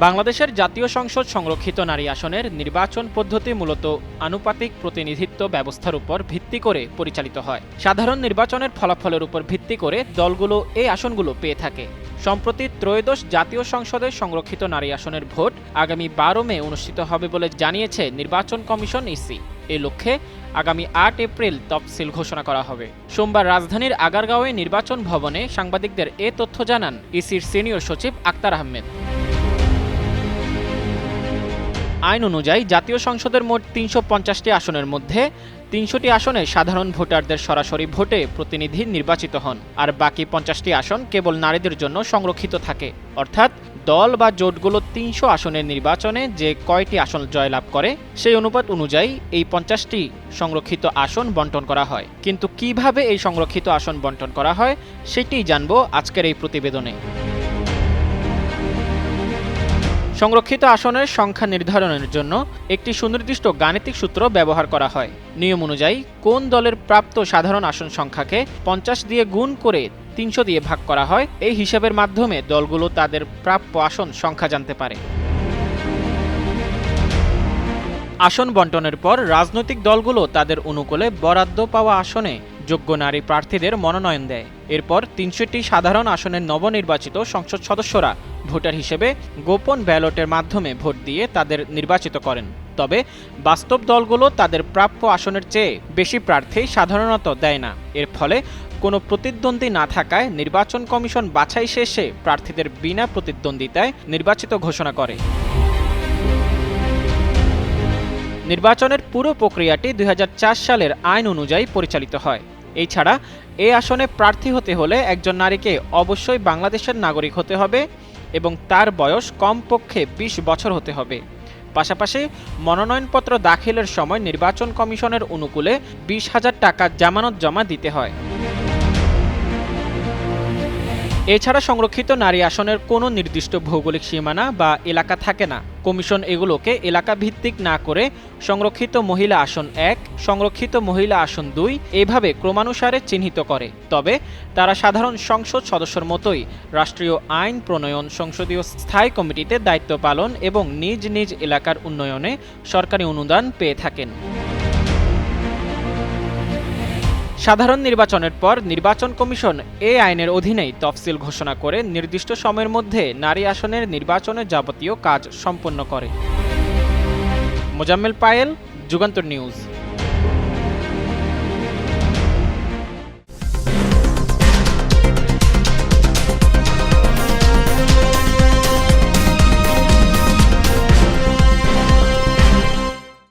বাংলাদেশের জাতীয় সংসদ সংরক্ষিত নারী আসনের নির্বাচন পদ্ধতি মূলত আনুপাতিক প্রতিনিধিত্ব ব্যবস্থার উপর ভিত্তি করে পরিচালিত হয়। সাধারণ নির্বাচনের ফলাফলের উপর ভিত্তি করে দলগুলো এই আসনগুলো পেয়ে থাকে। সম্প্রতি ত্রয়োদশ জাতীয় সংসদের সংরক্ষিত নারী আসনের ভোট আগামী 12 মে অনুষ্ঠিত হবে বলে জানিয়েছে নির্বাচন কমিশন ইসি। এই লক্ষ্যে আগামী 8 এপ্রিল তফসিল ঘোষণা করা হবে। সোমবার রাজধানীর আগারগাঁওয়ে নির্বাচন ভবনে সাংবাদিকদের এ তথ্য জানান ইসির সিনিয়র সচিব আক্তার আহমেদ। আইন অনুযায়ী জাতীয় সংসদের মোট ৩৫০টি আসনের মধ্যে ৩০০টি আসনে সাধারণ ভোটারদের সরাসরি ভোটে প্রতিনিধি নির্বাচিত হন, আর বাকি ৫০টি আসন কেবল নারীদের জন্য সংরক্ষিত থাকে। অর্থাৎ দল বা জোটগুলো ৩০০ আসনের নির্বাচনে যে কয়টি আসন জয়লাভ করে সেই অনুপাত অনুযায়ী এই ৫০টি সংরক্ষিত আসন বণ্টন করা হয়। কিন্তু কিভাবে এই সংরক্ষিত আসন বণ্টন করা হয় সেটিই জানব আজকের এই প্রতিবেদনে। সংরক্ষিত আসনের সংখ্যা নির্ধারণের জন্য একটি সুনির্দিষ্ট গাণিতিক সূত্র ব্যবহার করা হয়। নিয়ম অনুযায়ী কোন দলের প্রাপ্ত সাধারণ আসন সংখ্যাকে ৫০ দিয়ে গুণ করে ৩০০ দিয়ে ভাগ করা হয়। এই হিসাবের মাধ্যমে দলগুলো তাদের প্রাপ্য আসন সংখ্যা জানতে পারে। আসন বণ্টনের পর রাজনৈতিক দলগুলো তাদের অনুকূলে বরাদ্দ পাওয়া আসনে যোগ্য নারী প্রার্থীদের মনোনয়ন দেয়। এরপর ৩০০টি সাধারণ আসনের নবনির্বাচিত সংসদ সদস্যরা ভোটার হিসেবে গোপন ব্যালটের মাধ্যমে ভোট দিয়ে তাদের নির্বাচিত করেন। তবে বাস্তব দলগুলো তাদের প্রাপ্য আসনের চেয়ে বেশি প্রার্থী সাধারণত দেয় না। এর ফলে কোনো প্রতিদ্বন্দ্বী না থাকায় নির্বাচন কমিশন বাছাই শেষে প্রার্থীদের বিনা প্রতিদ্বন্দ্বিতায় নির্বাচিত ঘোষণা করে। নির্বাচনের পুরো প্রক্রিয়াটি ২০০৪ সালের আইন অনুযায়ী পরিচালিত হয়। এছাড়া এই আসনে প্রার্থী হতে হলে একজন নারীকে অবশ্যই বাংলাদেশের নাগরিক হতে হবে এবং তার বয়স কমপক্ষে ২০ বছর হতে হবে। পাশাপাশি মনোনয়নপত্র দাখিলের সময় নির্বাচন কমিশনের অনুকূলে ২০,০০০ টাকা জামানত জমা দিতে হয়। এছাড়া সংরক্ষিত নারী আসনের কোনো নির্দিষ্ট ভৌগোলিক সীমানা বা এলাকা থাকে না। কমিশন এগুলোকে এলাকা ভিত্তিক না করে সংরক্ষিত মহিলা আসন ১, সংরক্ষিত মহিলা আসন ২ এভাবে ক্রমানুসারে চিহ্নিত করে। তবে তারা সাধারণ সংসদ সদস্যের মতোই রাষ্ট্রীয় আইন প্রণয়ন, সংসদীয় স্থায়ী কমিটিতে দায়িত্ব পালন এবং নিজ নিজ এলাকার উন্নয়নে সরকারি অনুদান পেয়ে থাকেন। সাধারণ নির্বাচনের পর নির্বাচন কমিশন এই আইনের অধীনেই তফসিল ঘোষণা করে নির্দিষ্ট সময়ের মধ্যে নারী আসনের নির্বাচনের যাবতীয় কাজ সম্পন্ন করে। মোজাম্মেল পায়েল, যুগান্তর নিউজ।